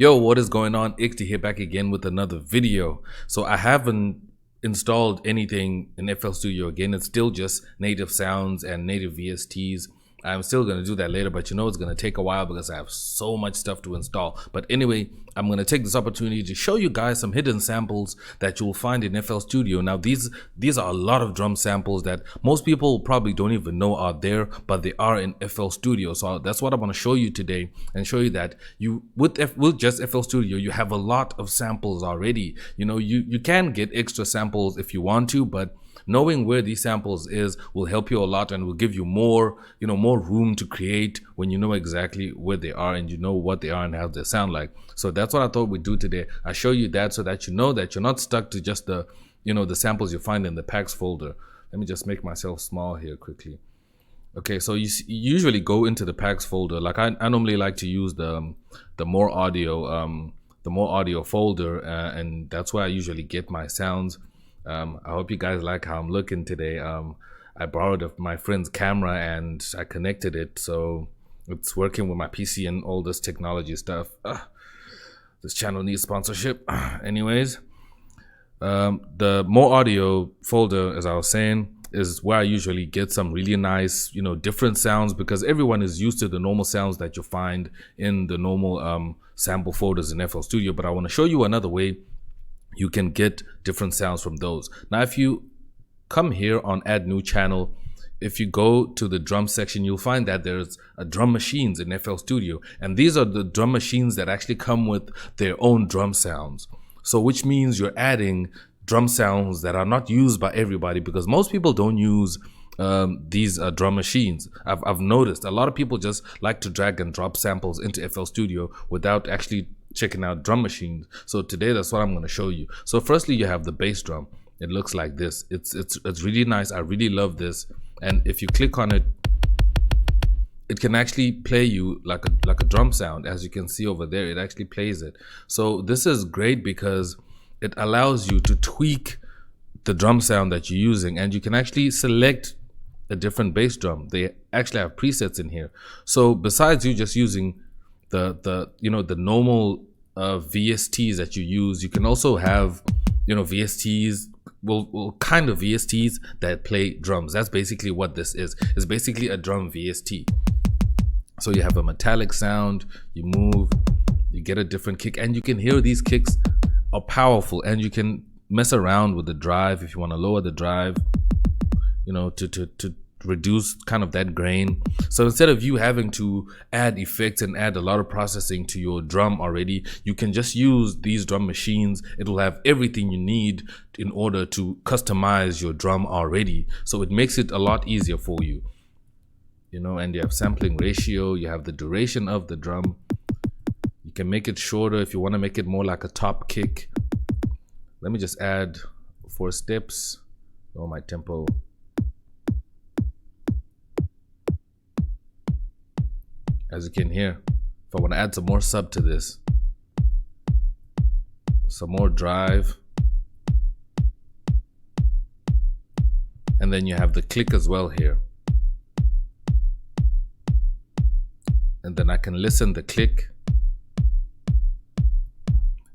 Yo, what is going on? XD here, back again with another video. So I haven't installed anything in FL Studio again. It's still just native sounds and native VSTs. I'm still going to do that later, but you know it's going to take a while because I have so much stuff to install. But anyway, I'm going to take this opportunity to show you guys some hidden samples that you'll find in FL Studio. Now, these are a lot of drum samples that most people probably don't even know are there, but they are in FL Studio. So that's what I want to show you today and show you that with just FL Studio, you have a lot of samples already. You know, you can get extra samples if you want to, but knowing where these samples is will help you a lot and will give you more room to create when you know exactly where they are and you know what they are and how they sound like. So that's what I thought we'd do today. I show you that so that you know that you're not stuck to just the the samples you find in the packs folder. Let me just make myself small here quickly. Okay, so you usually go into the packs folder. Like I normally like to use the more audio folder, and that's where I usually get my sounds. I hope you guys like how I'm looking today. I borrowed my friend's camera and I connected it, so it's working with my PC and all this technology stuff. This channel needs sponsorship. Anyways, the more audio folder, as I was saying, is where I usually get some really nice, different sounds, because everyone is used to the normal sounds that you find in the normal sample folders in FL Studio. But I want to show you another way you can get different sounds from those. Now, if you come here on add new channel, if you go to the drum section, you'll find that there's drum machines in FL Studio. And these are the drum machines that actually come with their own drum sounds. So which means you're adding drum sounds that are not used by everybody, because most people don't use these drum machines. I've noticed a lot of people just like to drag and drop samples into FL Studio without actually checking out drum machines. So today that's what I'm going to show you. So firstly, you have the bass drum. It looks like this. It's really nice. I really love this. And if you click on it, it can actually play you like a drum sound. As you can see over there, it actually plays it. So this is great because it allows you to tweak the drum sound that you're using, and you can actually select a different bass drum. They actually have presets in here. So besides you just using the normal VSTs that you use, you can also have VSTs, kind of VSTs that play drums. That's basically what this is. It's basically a drum VST. So you have a metallic sound, you move, you get a different kick, and you can hear these kicks are powerful, and you can mess around with the drive if you want to lower the drive, to reduce kind of that grain. So instead of you having to add effects and add a lot of processing to your drum already, you can just use these drum machines. It'll have everything you need in order to customize your drum already. So it makes it a lot easier for you. And you have sampling ratio, you have the duration of the drum. You can make it shorter if you want to make it more like a top kick. Let me just add 4 steps. Lower my tempo. As you can hear, if I want to add some more sub to this, some more drive, and then you have the click as well here, and then I can listen the click,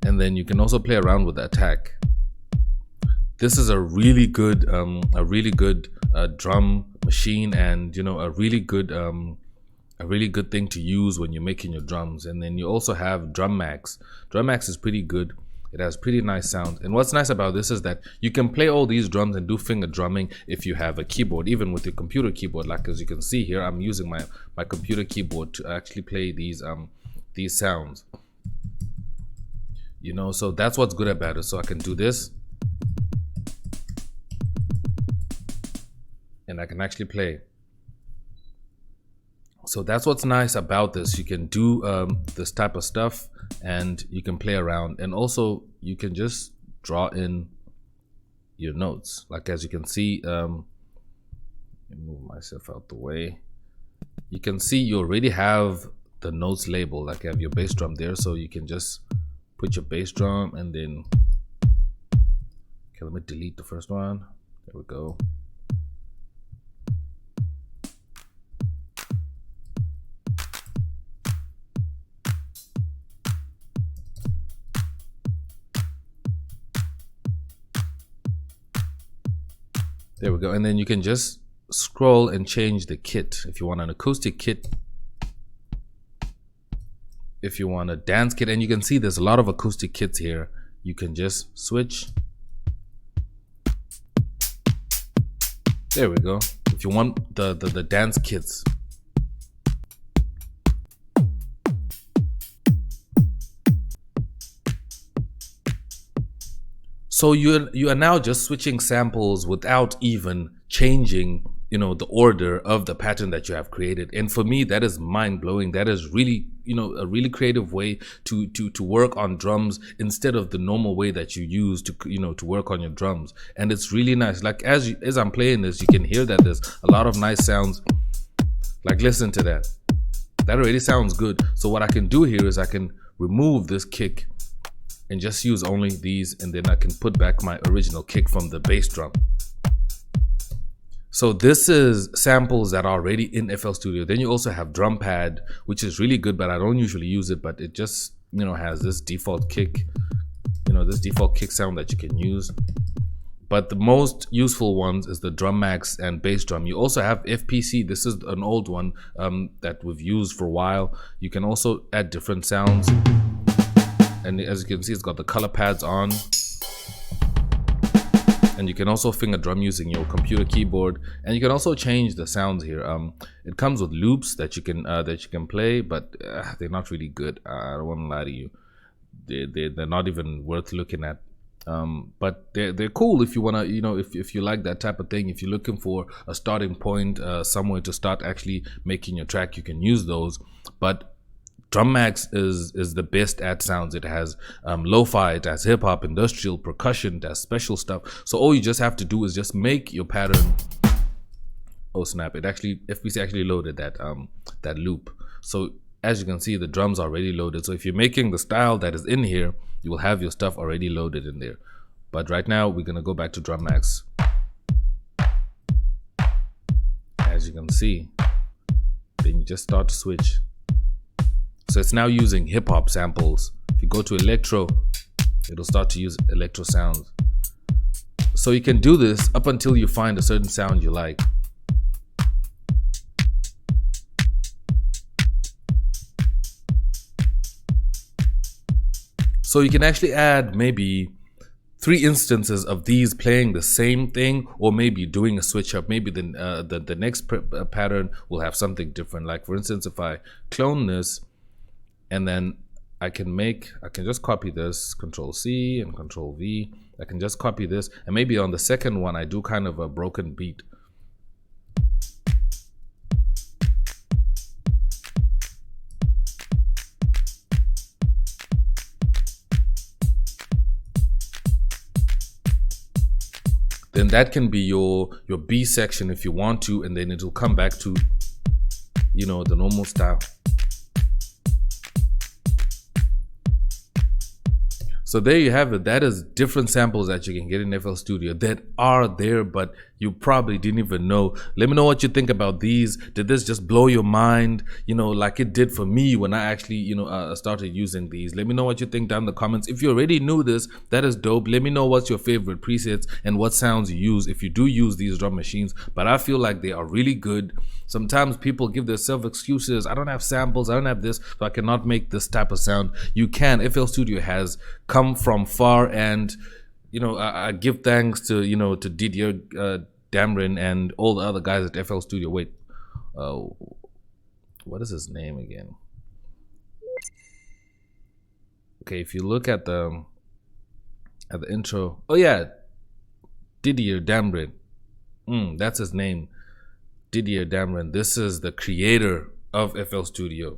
and then you can also play around with the attack. This is a really good drum machine, and a really good thing to use when you're making your drums. And then you also have DrumMax. DrumMax is pretty good. It has pretty nice sound. And what's nice about this is that you can play all these drums and do finger drumming if you have a keyboard, even with your computer keyboard. Like as you can see here, I'm using my computer keyboard to actually play these sounds. So that's what's good about it. So I can do this, and I can actually play. So that's what's nice about this. You can do this type of stuff, and you can play around, and also you can just draw in your notes. Like as you can see, let me move myself out the way. You can see you already have the notes label, like you have your bass drum there, so you can just put your bass drum, and then okay, let me delete the first one. There we go. There we go. And then you can just scroll and change the kit. If you want an acoustic kit, if you want a dance kit, and you can see there's a lot of acoustic kits here. You can just switch. There we go. If you want the dance kits. So you are now just switching samples without even changing, you know, the order of the pattern that you have created. And for me, that is mind blowing. That is really, you know, a really creative way to work on drums instead of the normal way that you use to, you know, to work on your drums. And it's really nice. Like as I'm playing this, you can hear that there's a lot of nice sounds. Like listen to that. That already sounds good. So what I can do here is I can remove this kick and just use only these, and then I can put back my original kick from the bass drum. So this is samples that are already in FL Studio. Then you also have drum pad, which is really good, but I don't usually use it, but it just, you know, has this default kick, you know, this default kick sound that you can use. But the most useful ones is the DrumMax and bass drum. You also have FPC. This is an old one that we've used for a while. You can also add different sounds. And as you can see, it's got the color pads on. And you can also finger drum using your computer keyboard. And you can also change the sounds here. It comes with loops that you can play, but they're not really good. I don't want to lie to you. They're not even worth looking at. But they're cool if you wanna, you know, if you like that type of thing. If you're looking for a starting point, somewhere to start actually making your track, you can use those. But DrumMax is the best at sounds. It has lo-fi, it has hip-hop, industrial, percussion, it has special stuff. So all you just have to do is just make your pattern. Oh snap, FPC actually loaded that loop. So as you can see, the drums are already loaded. So if you're making the style that is in here, you will have your stuff already loaded in there. But right now we're gonna go back to DrumMax. As you can see, then you just start to switch. So it's now using hip hop samples. If you go to electro, it'll start to use electro sounds. So you can do this up until you find a certain sound you like. So you can actually add maybe 3 instances of these playing the same thing, or maybe doing a switch up. Maybe the next pattern will have something different. Like for instance, if I clone this, and then I can just copy this, Control C and Control V. I can just copy this, and maybe on the second one I do kind of a broken beat. Then that can be your B section if you want to, and then it'll come back to, you know, the normal style. So there you have it. That is different samples that you can get in FL Studio that are there, but you probably didn't even know. Let me know what you think about these. Did this just blow your mind, you know, like it did for me when I actually, you know, started using these? Let me know what you think down in the comments. If you already knew this, that is dope. Let me know what's your favorite presets and what sounds you use if you do use these drum machines. But I feel like they are really good. Sometimes people give themselves excuses. I don't have samples, I don't have this, so I cannot make this type of sound. You can. FL Studio has come from far, and you know, I give thanks to, you know, to Didier Damrin and all the other guys at FL Studio. Wait, what is his name again? Okay, if you look at the intro, oh yeah, Didier Damrin, that's his name. Didier Damrin. This is the creator of FL Studio.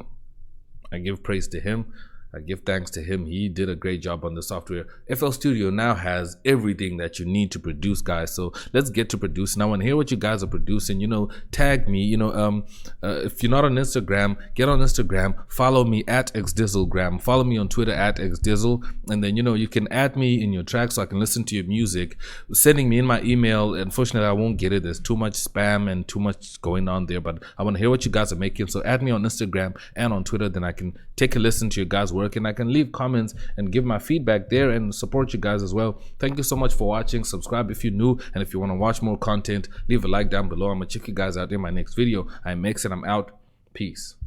I give praise to him. I give thanks to him. He did a great job on the software. FL Studio now has everything that you need to produce, guys. So let's get to producing. I want to hear what you guys are producing. You know, tag me. You know, if you're not on Instagram, get on Instagram. Follow me at XDizzlegram. Follow me on Twitter at XDizzle. And then, you know, you can add me in your track so I can listen to your music. Sending me in my email. Unfortunately, I won't get it. There's too much spam and too much going on there. But I want to hear what you guys are making. So add me on Instagram and on Twitter. Then I can take a listen to your guys' work work, and I can leave comments and give my feedback there and support you guys as well. Thank you so much for watching. Subscribe if you're new, and if you want to watch more content, leave a like down below. I'm gonna check you guys out in my next video. I'm X and I'm out. Peace.